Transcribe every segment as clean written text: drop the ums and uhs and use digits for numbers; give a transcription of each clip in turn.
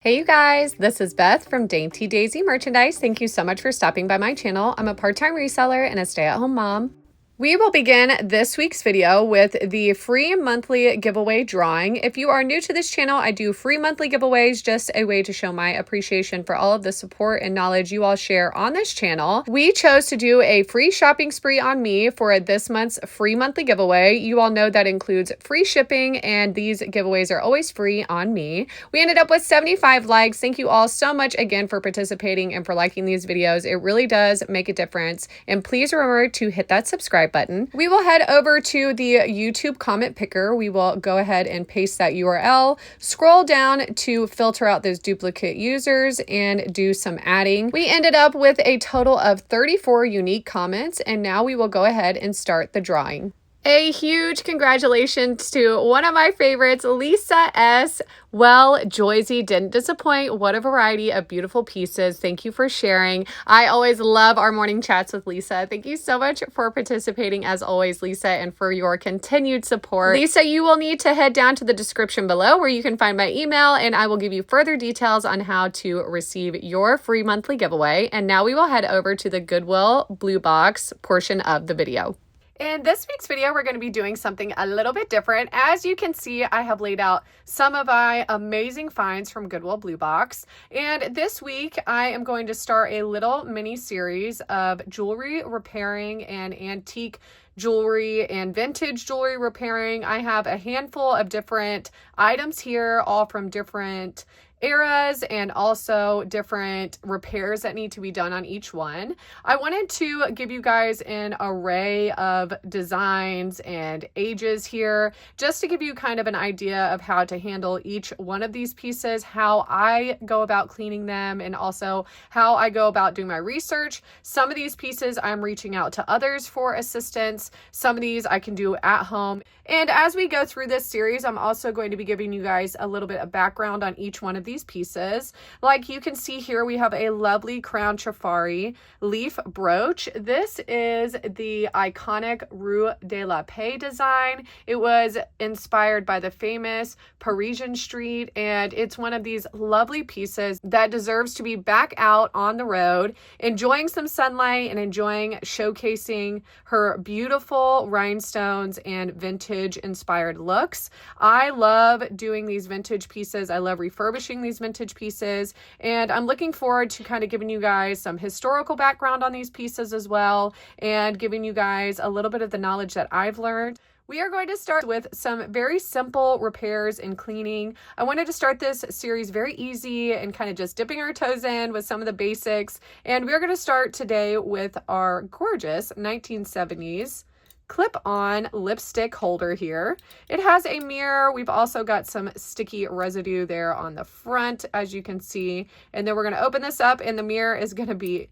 Hey you guys, this is Beth from Dainty Daisy Merchandise. Thank you so much for stopping by my channel. I'm a part-time reseller and a stay-at-home mom. We will begin this week's video with the free monthly giveaway drawing. If you are new to this channel, I do free monthly giveaways, just a way to show my appreciation for all of the support and knowledge you all share on this channel. We chose to do a free shopping spree on me for this month's free monthly giveaway. You all know that includes free shipping, and these giveaways are always free on me. We ended up with 75 likes. Thank you all so much again for participating and for liking these videos. It really does make a difference. And please remember to hit that subscribe button. We will head over to the YouTube comment picker. We will go ahead and paste that URL, scroll down to filter out those duplicate users and do some adding. We ended up with a total of 34 unique comments, and now we will go ahead and start the drawing. A huge congratulations to one of my favorites, Lisa S. Well, Joyzy didn't disappoint. What a variety of beautiful pieces. Thank you for sharing. I always love our morning chats with Lisa. Thank you so much for participating as always, Lisa, and for your continued support. Lisa, you will need to head down to the description below where you can find my email, and I will give you further details on how to receive your free monthly giveaway. And now we will head over to the Goodwill blue box portion of the video. In this week's video, we're going to be doing something a little bit different. As you can see, I have laid out some of my amazing finds from Goodwill Blue Box. And this week, I am going to start a little mini series of jewelry repairing and antique jewelry and vintage jewelry repairing. I have a handful of different items here, all from different eras and also different repairs that need to be done on each one. I wanted to give you guys an array of designs and ages here, just to give you kind of an idea of how to handle each one of these pieces, how I go about cleaning them, and also how I go about doing my research. Some of these pieces I'm reaching out to others for assistance. Some of these I can do at home. And as we go through this series, I'm also going to be giving you guys a little bit of background on each one of these pieces. Like you can see here, we have a lovely crown Trifari leaf brooch. This is the iconic Rue de la Paix design. It was inspired by the famous Parisian street, and it's one of these lovely pieces that deserves to be back out on the road, enjoying some sunlight and enjoying showcasing her beautiful rhinestones and vintage inspired looks. I love doing these vintage pieces. I love refurbishing these vintage pieces, and I'm looking forward to kind of giving you guys some historical background on these pieces as well, and giving you guys a little bit of the knowledge that I've learned. We are going to start with some very simple repairs and cleaning. I wanted to start this series very easy and kind of just dipping our toes in with some of the basics. And we're going to start today with our gorgeous 1970s clip-on lipstick holder here. It has a mirror. We've also got some sticky residue there on the front, as you can see. And then we're going to open this up, and the mirror is going to be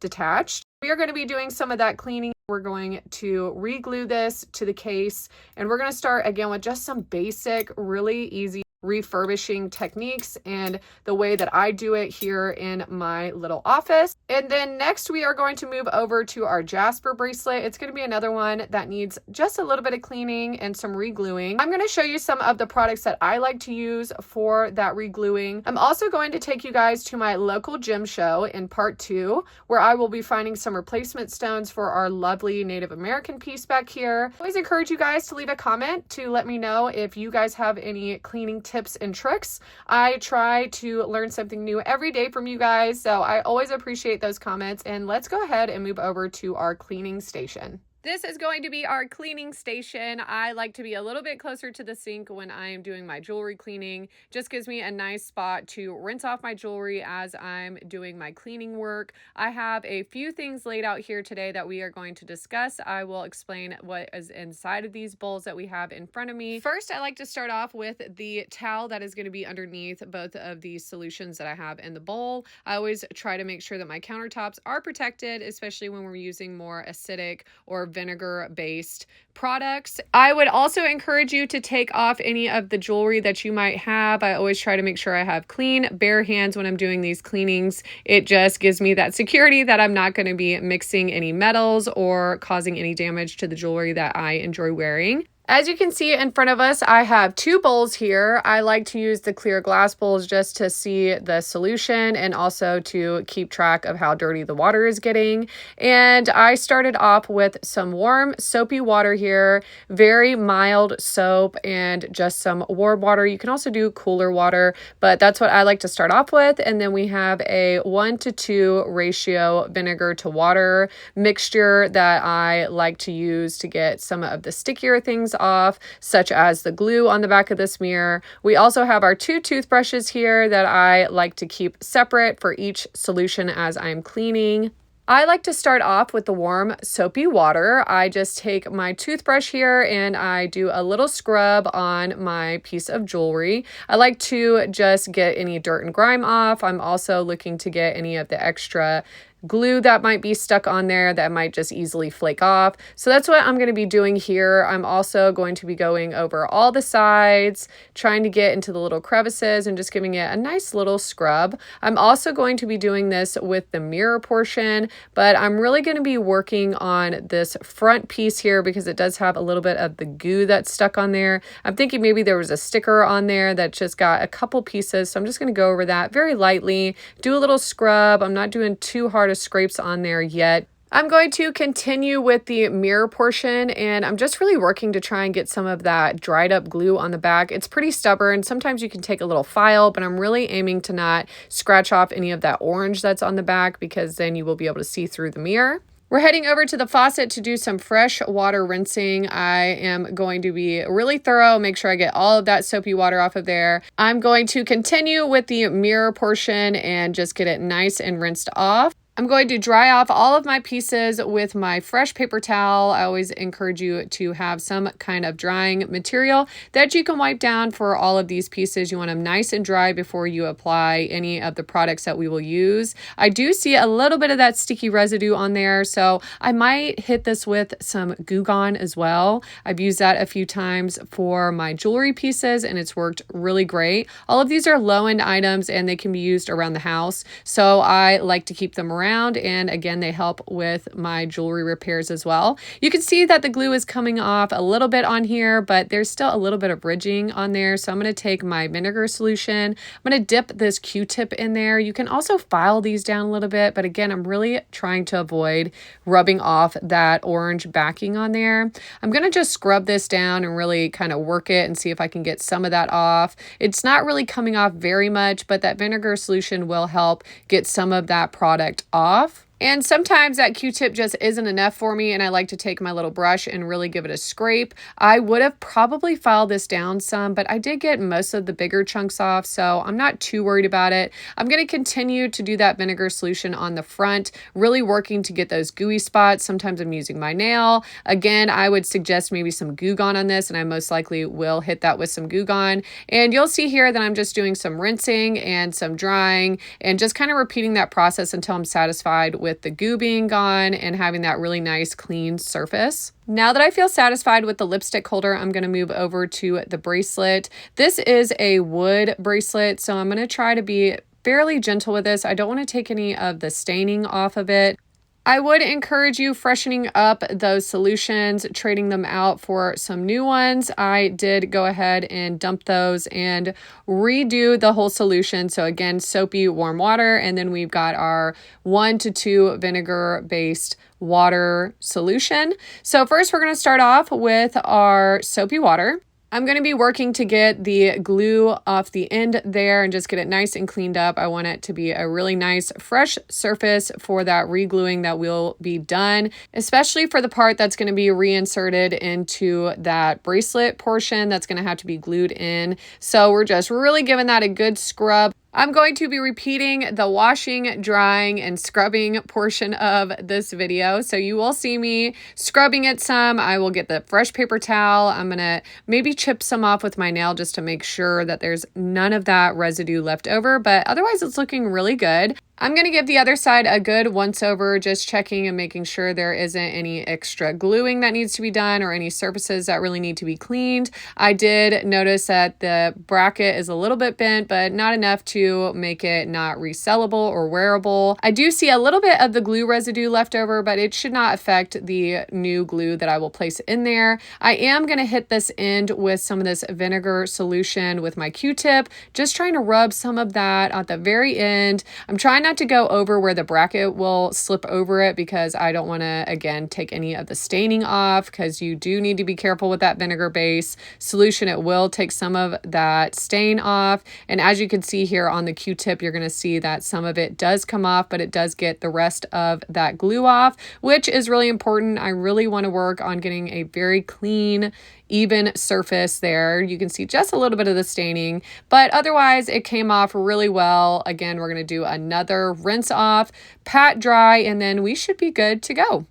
detached. We are going to be doing some of that cleaning. We're going to re-glue this to the case, and we're going to start again with just some basic, really easy refurbishing techniques and the way that I do it here in my little office. And then next we are going to move over to our Jasper bracelet. It's going to be another one that needs just a little bit of cleaning and some re-gluing. I'm going to show you some of the products that I like to use for that re-gluing. I'm also going to take you guys to my local gem show in part 2, where I will be finding some replacement stones for our lovely Native American piece back here. I always encourage you guys to leave a comment to let me know if you guys have any cleaning tips and tricks. I try to learn something new every day from you guys, so I always appreciate those comments. And let's go ahead and move over to our cleaning station. This is going to be our cleaning station. I like to be a little bit closer to the sink when I am doing my jewelry cleaning. Just gives me a nice spot to rinse off my jewelry as I'm doing my cleaning work. I have a few things laid out here today that we are going to discuss. I will explain what is inside of these bowls that we have in front of me. First, I like to start off with the towel that is going to be underneath both of these solutions that I have in the bowl. I always try to make sure that my countertops are protected, especially when we're using more acidic or vinegar-based products. I would also encourage you to take off any of the jewelry that you might have. I always try to make sure I have clean, bare hands when I'm doing these cleanings. It just gives me that security that I'm not going to be mixing any metals or causing any damage to the jewelry that I enjoy wearing. As you can see in front of us, I have two bowls here. I like to use the clear glass bowls just to see the solution and also to keep track of how dirty the water is getting. And I started off with some warm soapy water here, very mild soap and just some warm water. You can also do cooler water, but that's what I like to start off with. And then we have a 1-to-2 ratio vinegar to water mixture that I like to use to get some of the stickier things off, such as the glue on the back of this mirror. We also have our two toothbrushes here that I like to keep separate for each solution as I'm cleaning. I like to start off with the warm soapy water. I just take my toothbrush here and I do a little scrub on my piece of jewelry. I like to just get any dirt and grime off. I'm also looking to get any of the extra glue that might be stuck on there that might just easily flake off. So that's what I'm going to be doing here. I'm also going to be going over all the sides, trying to get into the little crevices and just giving it a nice little scrub. I'm also going to be doing this with the mirror portion, but I'm really going to be working on this front piece here because it does have a little bit of the goo that's stuck on there. I'm thinking maybe there was a sticker on there that just got a couple pieces. So I'm just going to go over that very lightly, do a little scrub. I'm not doing too hard of scrapes on there yet. I'm going to continue with the mirror portion, and I'm just really working to try and get some of that dried up glue on the back. It's pretty stubborn. Sometimes you can take a little file, but I'm really aiming to not scratch off any of that orange that's on the back because then you will be able to see through the mirror. We're heading over to the faucet to do some fresh water rinsing. I am going to be really thorough, make sure I get all of that soapy water off of there. I'm going to continue with the mirror portion and just get it nice and rinsed off. I'm going to dry off all of my pieces with my fresh paper towel. I always encourage you to have some kind of drying material that you can wipe down for all of these pieces. You want them nice and dry before you apply any of the products that we will use. I do see a little bit of that sticky residue on there, so I might hit this with some Goo Gone as well. I've used that a few times for my jewelry pieces and it's worked really great. All of these are low-end items and they can be used around the house, so I like to keep them around, and again they help with my jewelry repairs as well. You can see that the glue is coming off a little bit on here, but there's still a little bit of ridging on there, so I'm going to take my vinegar solution. I'm going to dip this Q-tip in there. You can also file these down a little bit, but again I'm really trying to avoid rubbing off that orange backing on there. I'm going to just scrub this down and really kind of work it and see if I can get some of that off. It's not really coming off very much, but that vinegar solution will help get some of that product off. And sometimes that Q-tip just isn't enough for me and I like to take my little brush and really give it a scrape. I would have probably filed this down some, but I did get most of the bigger chunks off, so I'm not too worried about it. I'm going to continue to do that vinegar solution on the front, really working to get those gooey spots. Sometimes I'm using my nail. Again, I would suggest maybe some Goo Gone on this, and I most likely will hit that with some Goo Gone. And you'll see here that I'm just doing some rinsing and some drying and just kind of repeating that process until I'm satisfied with the goo being gone and having that really nice clean surface. Now that I feel satisfied with the lipstick holder, I'm going to move over to the bracelet. This is a wood bracelet, so I'm going to try to be fairly gentle with this. I don't want to take any of the staining off of it. I would encourage you freshening up those solutions, trading them out for some new ones. I did go ahead and dump those and redo the whole solution. So again, soapy warm water, and then we've got our 1-to-2 vinegar-based water solution. So first we're going to start off with our soapy water. I'm going to be working to get the glue off the end there and just get it nice and cleaned up. I want it to be a really nice fresh surface for that re-gluing that will be done, especially for the part that's going to be reinserted into that bracelet portion that's going to have to be glued in. So we're just really giving that a good scrub. I'm going to be repeating the washing, drying, and scrubbing portion of this video. So you will see me scrubbing it some. I will get the fresh paper towel. I'm going to maybe chip some off with my nail just to make sure that there's none of that residue left over, but otherwise it's looking really good. I'm going to give the other side a good once over, just checking and making sure there isn't any extra gluing that needs to be done or any surfaces that really need to be cleaned. I did notice that the bracket is a little bit bent, but not enough to make it not resellable or wearable. I do see a little bit of the glue residue left over, but it should not affect the new glue that I will place in there. I am going to hit this end with some of this vinegar solution with my Q-tip, just trying to rub some of that at the very end. I'm trying not to go over where the bracket will slip over it because I don't want to, again, take any of the staining off, because you do need to be careful with that vinegar base solution. It will take some of that stain off. And as you can see here on the Q-tip, you're going to see that some of it does come off, but it does get the rest of that glue off, which is really important. I really want to work on getting a very clean, even surface there. You can see just a little bit of the staining, but otherwise it came off really well. Again, we're going to do another rinse off, pat dry, and then we should be good to go.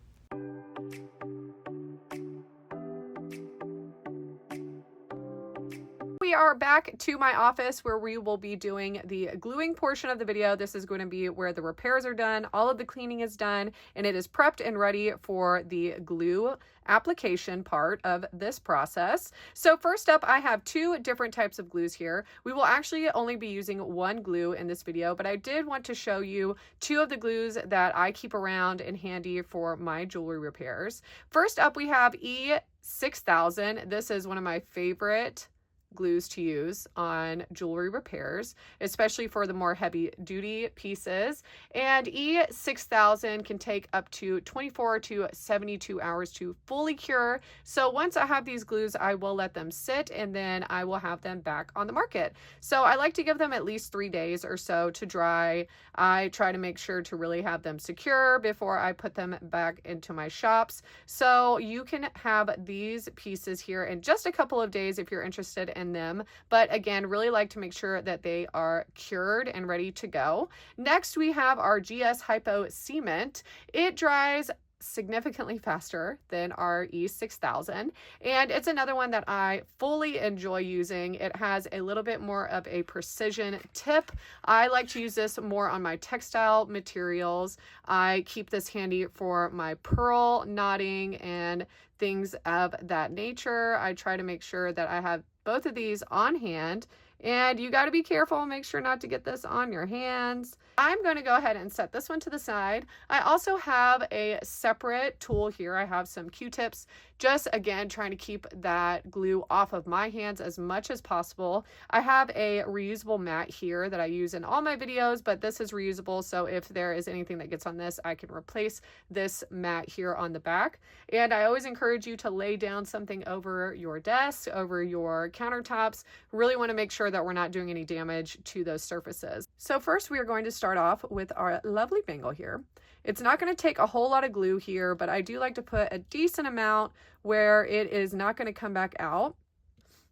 We are back to my office where we will be doing the gluing portion of the video. This is going to be where the repairs are done, all of the cleaning is done, and it is prepped and ready for the glue application part of this process. So first up, I have two different types of glues here. We will actually only be using one glue in this video, but I did want to show you two of the glues that I keep around and handy for my jewelry repairs. First up, we have E6000. This is one of my favorite glues to use on jewelry repairs, especially for the more heavy duty pieces. And E6000 can take up to 24 to 72 hours to fully cure. So once I have these glues, I will let them sit and then I will have them back on the market. So I like to give them at least 3 days or so to dry. I try to make sure to really have them secure before I put them back into my shops. So you can have these pieces here in just a couple of days if you're interested in them, but again, really like to make sure that they are cured and ready to go. Next, we have our GS Hypo Cement. It dries significantly faster than our E6000, and it's another one that I fully enjoy using. It has a little bit more of a precision tip. I like to use this more on my textile materials. I keep this handy for my pearl knotting and things of that nature. I try to make sure that I have both of these on hand, and you got to be careful, make sure not to get this on your hands. I'm going to go ahead and set this one to the side. I also have a separate tool here. I have some Q-tips, just again trying to keep that glue off of my hands as much as possible. I have a reusable mat here that I use in all my videos, but this is reusable, so if there is anything that gets on this, I can replace this mat here on the back. And I always encourage you to lay down something over your desk, over your countertops. Really want to make sure that we're not doing any damage to those surfaces. So first we are going to start off with our lovely bangle here. It's not going to take a whole lot of glue here, but I do like to put a decent amount where it is not going to come back out.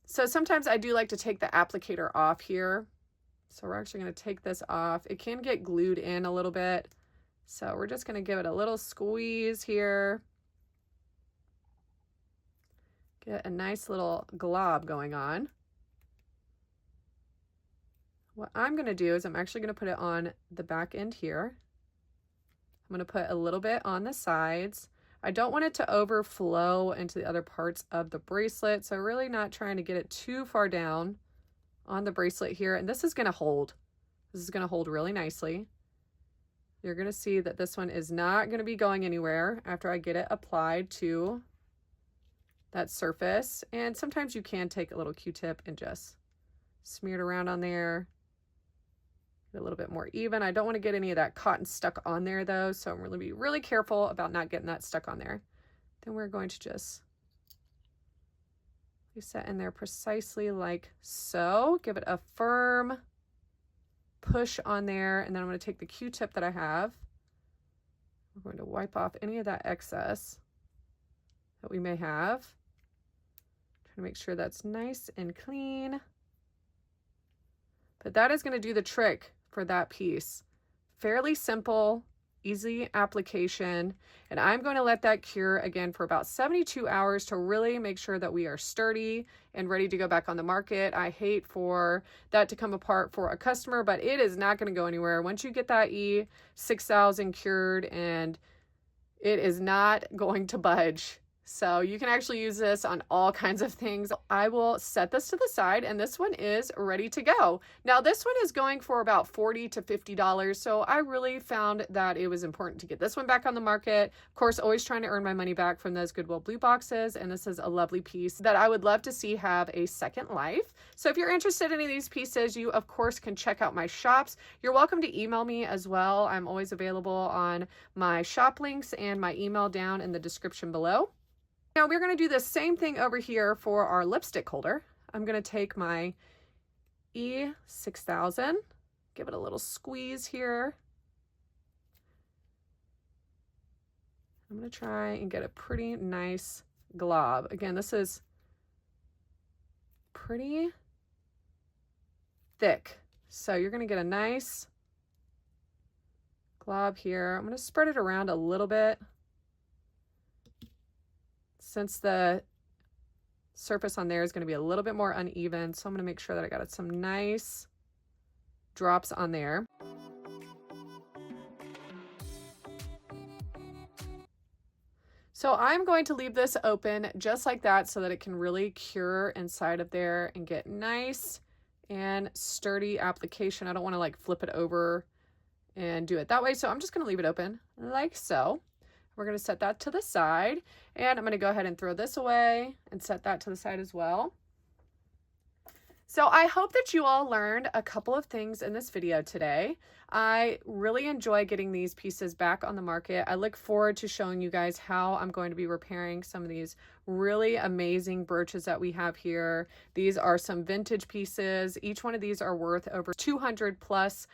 So sometimes I do like to take the applicator off here. So we're actually going to take this off. It can get glued in a little bit. So we're just going to give it a little squeeze here. Get a nice little glob going on. What I'm going to do is I'm actually going to put it on the back end here. I'm going to put a little bit on the sides. I don't want it to overflow into the other parts of the bracelet, so really not trying to get it too far down on the bracelet here. And this is going to hold. This is going to hold really nicely. You're going to see that this one is not going to be going anywhere after I get it applied to that surface. And sometimes you can take a little Q-tip and just smear it around on there. A little bit more even. I don't want to get any of that cotton stuck on there though, so I'm going to be really careful about not getting that stuck on there. Then we're going to just set in there precisely like so. Give it a firm push on there, and then I'm going to take the Q-tip that I have. We're going to wipe off any of that excess that we may have. Trying to make sure that's nice and clean. But that is going to do the trick for that piece. Fairly simple, easy application, and I'm going to let that cure again for about 72 hours to really make sure that we are sturdy and ready to go back on the market. I hate for that to come apart for a customer, but it is not going to go anywhere. Once you get that E6000 cured, and it is not going to budge. So you can actually use this on all kinds of things. I will set this to the side, and this one is ready to go. Now this one is going for about $40 to $50. So I really found that it was important to get this one back on the market. Of course, always trying to earn my money back from those Goodwill blue boxes. And this is a lovely piece that I would love to see have a second life. So if you're interested in any of these pieces, you of course can check out my shops. You're welcome to email me as well. I'm always available on my shop links and my email down in the description below. Now we're going to do the same thing over here for our lipstick holder. I'm going to take my E6000, give it a little squeeze here. I'm going to try and get a pretty nice glob. Again, this is pretty thick, so you're going to get a nice glob here. I'm going to spread it around a little bit, since the surface on there is going to be a little bit more uneven. So I'm going to make sure that I got some nice drops on there. So I'm going to leave this open just like that so that it can really cure inside of there and get nice and sturdy application. I don't want to like flip it over and do it that way. So I'm just going to leave it open like so. We're going to set that to the side, and I'm going to go ahead and throw this away and set that to the side as well. So I hope that you all learned a couple of things in this video today. I really enjoy getting these pieces back on the market. I look forward to showing you guys how I'm going to be repairing some of these really amazing brooches that we have here. These are some vintage pieces. Each one of these are worth over $200+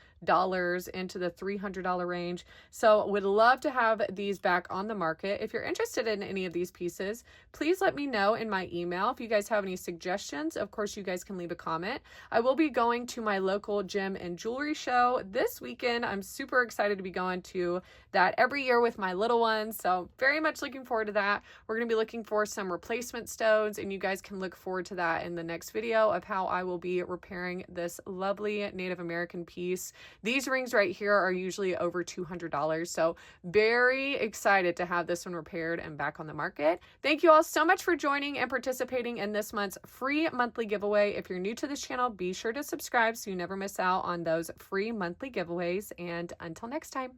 into the $300 range. So would love to have these back on the market. If you're interested in any of these pieces, please let me know in my email. If you guys have any suggestions, of course, you guys can leave a comment. I will be going to my local gem and jewelry show this weekend. I'm super excited to be going to that every year with my little ones. So very much looking forward to that. We're going to be looking for some replacement stones, and you guys can look forward to that in the next video of how I will be repairing this lovely Native American piece. These rings right here are usually over $200. So very excited to have this one repaired and back on the market. Thank you all so much for joining and participating in this month's free monthly giveaway. If you're new to this channel, be sure to subscribe so you never miss out on those free monthly giveaways. And until next time.